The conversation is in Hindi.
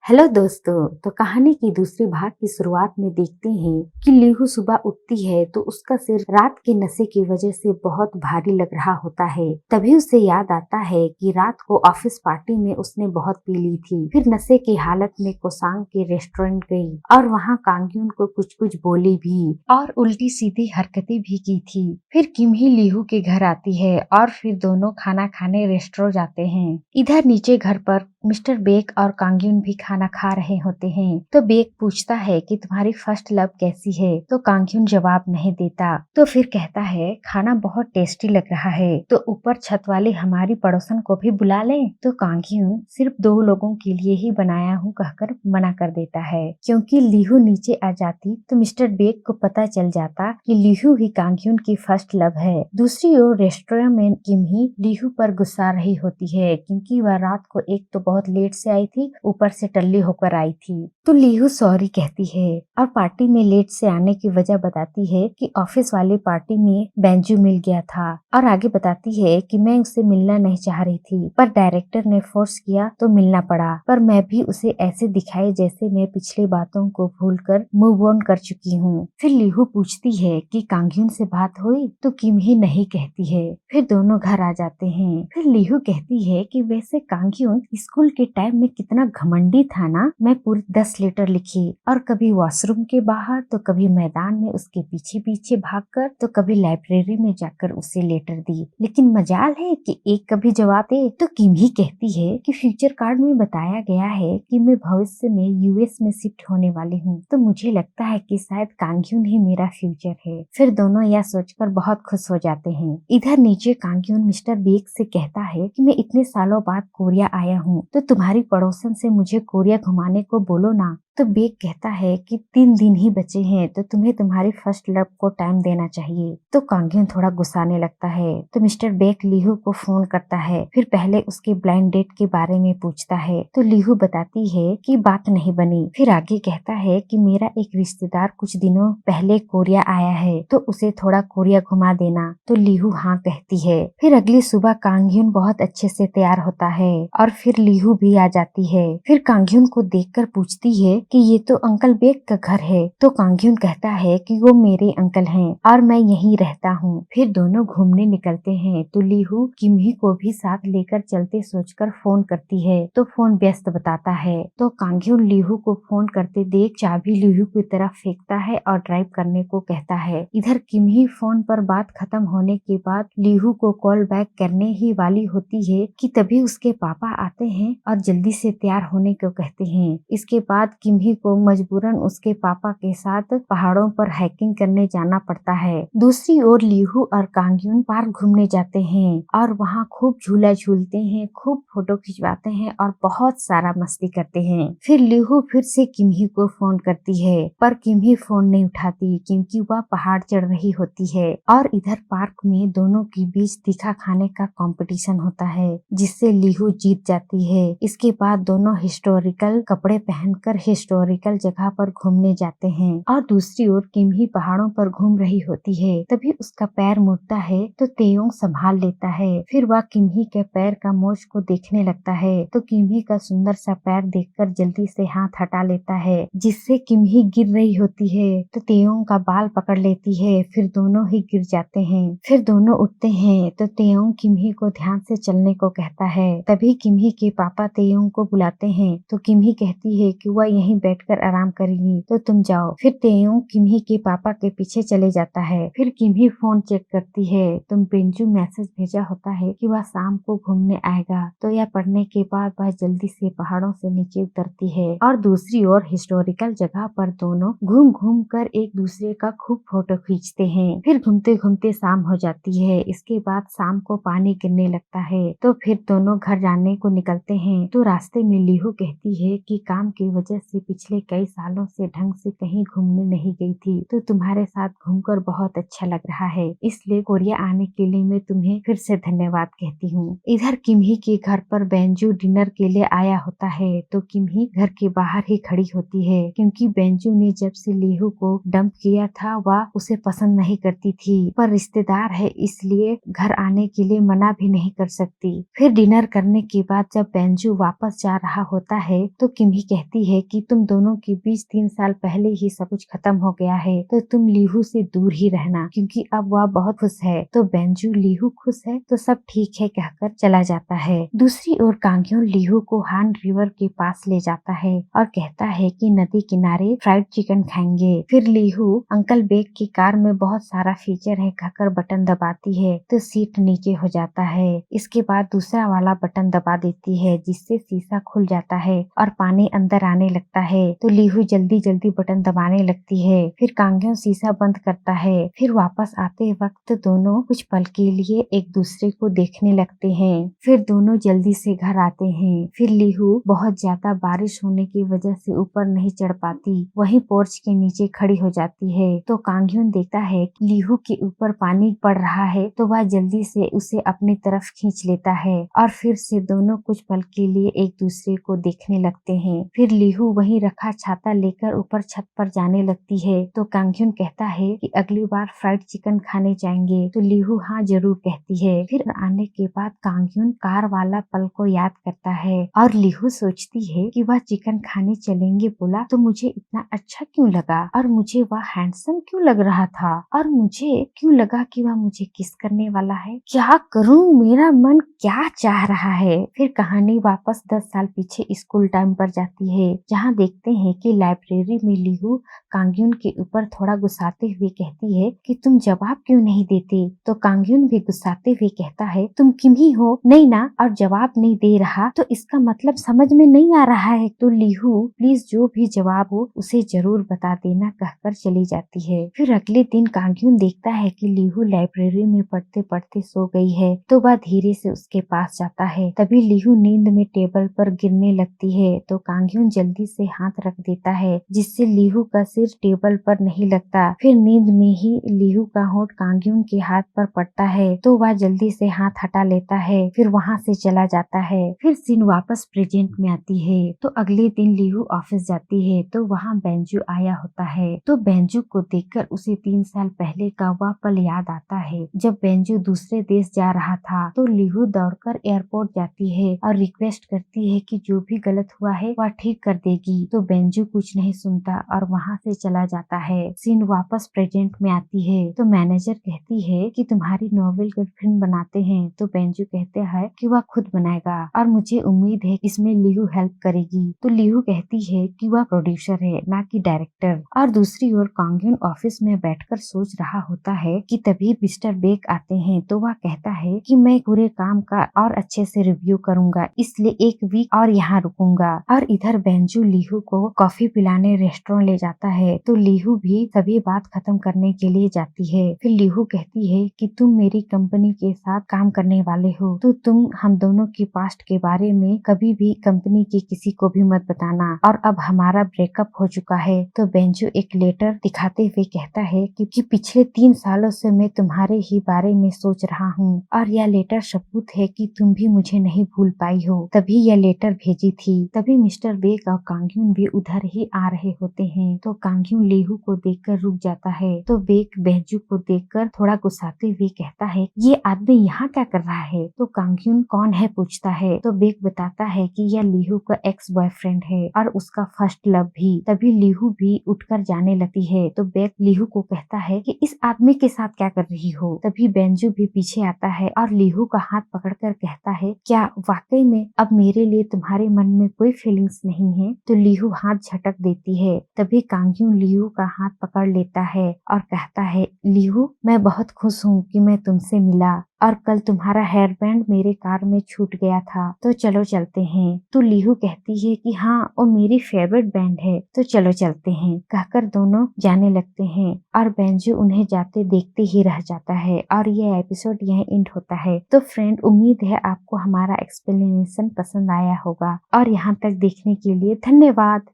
हेलो दोस्तों। तो कहानी की दूसरे भाग की शुरुआत में देखते हैं कि लीहू सुबह उठती है तो उसका सिर रात के नशे की वजह से बहुत भारी लग रहा होता है। तभी उसे याद आता है कि रात को ऑफिस पार्टी में उसने बहुत पी ली थी। फिर नशे की हालत में कोसांग के रेस्टोरेंट गई और वहाँ कांग्यून को कुछ कुछ बोली भी और उल्टी सीधी हरकतें भी की थी। फिर किम ही लीहू के घर आती है और फिर दोनों खाना खाने रेस्टोरेंट जाते हैं। इधर नीचे घर पर मिस्टर बेक और कांग्यून भी खाना खा रहे होते हैं। तो बेक पूछता है कि तुम्हारी फर्स्ट लव कैसी है, तो कांग्यून जवाब नहीं देता। तो फिर कहता है खाना बहुत टेस्टी लग रहा है, तो ऊपर छत वाली हमारी पड़ोसन को भी बुला लें। तो कांग्यून सिर्फ 2 लोगों के लिए ही बनाया हूँ कहकर मना कर देता है। क्योंकि लीहू नीचे आ जाती तो मिस्टर बेक को पता चल जाता कि लीहू ही कांग्यून की फर्स्ट लव है। दूसरी ओर रेस्टोरेंट में किम ही लीहू पर गुस्सा रही होती है क्योंकि वह रात को एक तो बहुत लेट से आई थी, ऊपर से टल्ली होकर आई थी। तो लीहू सॉरी कहती है और पार्टी में लेट से आने की वजह बताती है कि ऑफिस वाली पार्टी में बेंजू मिल गया था और आगे बताती है कि मैं उससे मिलना नहीं चाह रही थी, पर डायरेक्टर ने फोर्स किया तो मिलना पड़ा। पर मैं भी उसे ऐसे दिखाई जैसे मैं पिछली बातों को भूलकर मूव ऑन कर चुकी हूँ। फिर लीहू पूछती है कि कांग्यून से बात हुई, तो किम ही नहीं कहती है। फिर दोनों घर आ जाते हैं। फिर लीहू कहती है कि वैसे कांग्यून स्कूल के टाइम में कितना घमंडी था ना, मैं पूरी 10 लेटर लिखी और कभी वॉशरूम के बाहर तो कभी मैदान में उसके पीछे पीछे भागकर तो कभी लाइब्रेरी में जाकर उसे लेटर दी, लेकिन मजाल है कि एक कभी जवाब दे। तो किम ही कहती है कि फ्यूचर कार्ड में बताया गया है कि मैं भविष्य में यूएस में शिफ्ट होने वाली हूँ, तो मुझे लगता है कि शायद कांग्यून ही मेरा फ्यूचर है। फिर दोनों यह सोचकर बहुत खुश हो जाते हैं। इधर नीचे कांग्यून मिस्टर बेक से कहता है कि मैं इतने सालों बाद कोरिया आया हूँ, तो तुम्हारी पड़ोसन से मुझे कोरिया घुमाने को बोलो ना। तो बेक कहता है कि 3 दिन ही बचे हैं, तो तुम्हें तुम्हारी फर्स्ट लव को टाइम देना चाहिए। तो कांग्यून थोड़ा गुस्साने लगता है। तो मिस्टर बेक लीहू को फोन करता है। फिर पहले उसके ब्लाइंड डेट के बारे में पूछता है, तो लीहू बताती है कि बात नहीं बनी। फिर आगे कहता है कि मेरा एक रिश्तेदार कुछ दिनों पहले कोरिया आया है, तो उसे थोड़ा कोरिया घुमा देना। तो लीहू हाँ कहती है। फिर अगली सुबह कांग्यून बहुत अच्छे से तैयार होता है और फिर लीहू भी आ जाती है। फिर कांग्यून को देखकर पूछती है कि ये तो अंकल बेक का घर है। तो कांग्यून कहता है कि वो मेरे अंकल हैं और मैं यहीं रहता हूँ। फिर दोनों घूमने निकलते हैं। तो लीहू किम ही को भी साथ लेकर चलते सोचकर फोन करती है, तो फोन व्यस्त बताता है। तो कांग्यून लीहू को फोन करते देख चाबी लीहू की तरफ फेंकता है और ड्राइव करने को कहता है। इधर किम ही फोन पर बात खत्म होने के बाद लीहू को कॉल बैक करने ही वाली होती है कि तभी उसके पापा आते हैं और जल्दी से तैयार होने को कहते हैं। इसके बाद किम ही को मजबूरन उसके पापा के साथ पहाड़ों पर हाइकिंग करने जाना पड़ता है। दूसरी ओर लीहू और कांग्यून पार्क घूमने जाते हैं और वहाँ खूब झूला झूलते हैं, खूब फोटो खिंचवाते हैं और बहुत सारा मस्ती करते हैं। फिर लीहू फिर से किम ही को फोन करती है, पर किम ही फोन नहीं उठाती क्योंकि वह पहाड़ चढ़ रही होती है। और इधर पार्क में दोनों के बीच तीखा खाने का कंपटीशन होता है, जिससे लीहू जीत जाती है। इसके बाद दोनों हिस्टोरिकल कपड़े पहनकर हिस्टोरिकल जगह पर घूमने जाते हैं और दूसरी ओर किम ही पहाड़ों पर घूम रही होती है। तभी उसका पैर मुड़ता है तो तेयोंग संभाल लेता है। फिर वह किम ही के पैर का मोच को देखने लगता है, तो किम ही का सुंदर सा पैर देखकर जल्दी से हाथ हटा लेता है, जिससे किम ही गिर रही होती है। तो तेयोंग का बाल पकड़ लेती है। फिर दोनों ही गिर जाते हैं। फिर दोनों उठते हैं तो तेयोंग किम ही को ध्यान से चलने को कहता है। तभी किम ही के पापा तेयोंग को बुलाते हैं, तो किम ही कहती है कि वह यहीं बैठकर आराम करेगी, तो तुम जाओ। फिर तेयोंग किम ही के पापा के पीछे चले जाता है। फिर किम ही फोन चेक करती है तो बेंजू मैसेज भेजा होता है कि वह शाम को घूमने आएगा। तो यह पढ़ने के बाद वह जल्दी से पहाड़ों से नीचे उतरती है और दूसरी ओर हिस्टोरिकल जगह पर दोनों घूम घूम कर एक दूसरे का खूब फोटो खींचते हैं। फिर घूमते घूमते शाम हो जाती है। इसके बाद शाम को पानी गिरने लगता है, तो फिर दोनों घर जाने को निकलते हैं। तो रास्ते में लीहू कहती है कि काम की वजह से से पिछले कई सालों से ढंग से कहीं घूमने नहीं गई थी, तो तुम्हारे साथ घूमकर बहुत अच्छा लग रहा है, इसलिए कोरिया आने के लिए मैं तुम्हें फिर से धन्यवाद कहती हूँ। इधर किमही के घर पर बेंजू डिनर के लिए आया होता है, तो किमही घर के बाहर ही खड़ी होती है, क्योंकि बेंजू ने जब से लीहू को डंप किया था वह उसे पसंद नहीं करती थी, पर रिश्तेदार है इसलिए घर आने के लिए मना भी नहीं कर सकती। फिर डिनर करने के बाद जब बेंजू वापस जा रहा होता है तो किमही कहती है कि तुम दोनों के बीच 3 साल पहले ही सब कुछ खत्म हो गया है, तो तुम लीहू से दूर ही रहना, क्योंकि अब वह बहुत खुश है। तो बेंजू लीहू खुश है तो सब ठीक है कहकर चला जाता है। दूसरी ओर कांग्योन लीहू को हान रिवर के पास ले जाता है और कहता है कि नदी किनारे फ्राइड चिकन खाएंगे। फिर लीहू अंकल बेग की कार में बहुत सारा फीचर है कहकर बटन दबाती है तो सीट नीचे हो जाता है। इसके बाद दूसरा वाला बटन दबा देती है जिससे शीशा खुल जाता है और पानी अंदर आने लगता है, तो लीहू जल्दी जल्दी बटन दबाने लगती है। फिर कांग्योन शीशा बंद करता है। फिर वापस आते वक्त दोनों कुछ पल के लिए एक दूसरे को देखने लगते हैं। फिर दोनों जल्दी से घर आते हैं। फिर लीहू बहुत ज्यादा बारिश होने की वजह से ऊपर नहीं चढ़ पाती, वहीं पोर्च के नीचे खड़ी हो जाती है। तो कांग्योन देखता है कि लीहू के ऊपर पानी पड़ रहा है, तो वह जल्दी से उसे अपनी तरफ खींच लेता है और फिर से दोनों कुछ पल के लिए एक दूसरे को देखने लगते हैं। फिर लीहू वहीं रखा छाता लेकर ऊपर छत पर जाने लगती है, तो कांग्योन कहता है कि अगली बार फ्राइड चिकन खाने जाएंगे, तो लीहू हाँ जरूर कहती है। फिर आने के बाद कांग्योन कार वाला पल को याद करता है और लीहू सोचती है कि वह चिकन खाने चलेंगे बोला तो मुझे इतना अच्छा क्यों लगा, और मुझे वह हैंडसम क्यों लग रहा था, और मुझे क्यों लगा कि वह मुझे किस करने वाला है। क्या करूं, मेरा मन क्या चाह रहा है। फिर कहानी वापस 10 साल पीछे स्कूल टाइम पर जाती है, जहाँ देखते हैं कि लाइब्रेरी में लीहू कांग्योन के ऊपर थोड़ा गुस्साते हुए कहती है कि तुम जवाब क्यों नहीं देते, तो कांग्योन भी गुस्साते हुए कहता है तुम किमही हो नहीं ना, और जवाब नहीं दे रहा तो इसका मतलब समझ में नहीं आ रहा है, तो लीहू प्लीज जो भी जवाब हो उसे जरूर बता देना कहकर चली जाती है। फिर अगले दिन कांग्योन देखता है कि लीहू लाइब्रेरी में पढ़ते पढ़ते सो गई है, तो वह धीरे से उसके पास जाता है। तभी लीहू नींद में टेबल पर गिरने लगती है, तो कांग्योन जल्दी से हाथ रख देता है जिससे लीहू का सिर टेबल पर नहीं लगता। फिर नींद में ही लीहू का होंठ कांग्योन के हाथ पर पड़ता है, तो वह जल्दी से हाथ हटा लेता है, फिर वहाँ से चला जाता है। फिर सीन वापस प्रेजेंट में आती है, तो अगले दिन लीहू ऑफिस जाती है, तो वहाँ बेंजू आया होता है। तो बेंजू को देखकर उसे 3 साल पहले का वह पल याद आता है जब बेंजू दूसरे देश जा रहा था। तो लीहू दौड़कर एयरपोर्ट जाती है और रिक्वेस्ट करती है कि जो भी गलत हुआ है वह ठीक कर देगी, तो बेंजू कुछ नहीं सुनता और वहाँ से चला जाता है। सीन वापस प्रेजेंट में आती है, तो मैनेजर कहती है कि तुम्हारी नॉवेल गर्लफ्रेंड बनाते हैं, तो बेंजू कहते हैं कि वह खुद बनाएगा और मुझे उम्मीद है इसमें लीहू हेल्प करेगी, तो लीहू कहती है कि वह प्रोड्यूसर है ना कि डायरेक्टर। और दूसरी ओर कांग्योन ऑफिस में बैठकर सोच रहा होता है कि तभी मिस्टर बेक आते हैं, तो वह कहता है कि मैं पूरे काम का और अच्छे से रिव्यू करूंगा, इसलिए 1 वीक और यहाँ रुकूंगा। और इधर बेंजू लीहू को कॉफी पिलाने रेस्टोरेंट ले जाता है, तो लीहू भी सभी बात खत्म करने के लिए जाती है। फिर लीहू कहती है कि तुम मेरी कंपनी के साथ काम करने वाले हो, तो तुम हम दोनों की पास्ट के बारे में कभी भी कंपनी के किसी को भी मत बताना, और अब हमारा ब्रेकअप हो चुका है। तो बेंजू एक लेटर दिखाते हुए कहता है कि पिछले 3 सालों से मैं तुम्हारे ही बारे में सोच रहा हूँ, और यह लेटर सबूत है कि तुम भी मुझे नहीं भूल पाई हो, तभी यह लेटर भेजी थी। तभी मिस्टर बेक और कांग्योन भी उधर ही आ रहे होते हैं, तो कांग्योन लीहू को देखकर रुक जाता है, तो बेक बेंजू को देखकर थोड़ा गुस्साते हुए कहता है ये आदमी यहाँ क्या कर रहा है, तो कांग्योन कौन है पूछता है, तो बेक बताता है कि यह लीहू का एक्स बॉयफ्रेंड है और उसका फर्स्ट लव भी। तभी लीहू भी उठकर जाने लगती है, तो बेक लीहू को कहता है कि इस आदमी के साथ क्या कर रही हो। तभी बेंजू भी पीछे आता है और लीहू का हाथ पकड़कर कहता है क्या वाकई में अब मेरे लिए तुम्हारे मन में कोई फीलिंग्स नहीं है, तो लीहू हाथ झटक देती है। तभी कांग्योन लीहू का हाथ पकड़ लेता है और कहता है लीहू मैं बहुत खुश हूँ कि मैं तुमसे मिला, और कल तुम्हारा हेयर बैंड मेरे कार में छूट गया था, तो चलो चलते हैं। तो लीहू कहती है कि हाँ वो मेरी फेवरेट बैंड है, तो चलो चलते हैं कहकर दोनों जाने लगते हैं, और बेंजू उन्हें जाते देखते ही रह जाता है। और ये एपिसोड यहीं एंड होता है। तो फ्रेंड उम्मीद है आपको हमारा एक्सप्लेनेशन पसंद आया होगा, और यहाँ तक देखने के लिए धन्यवाद।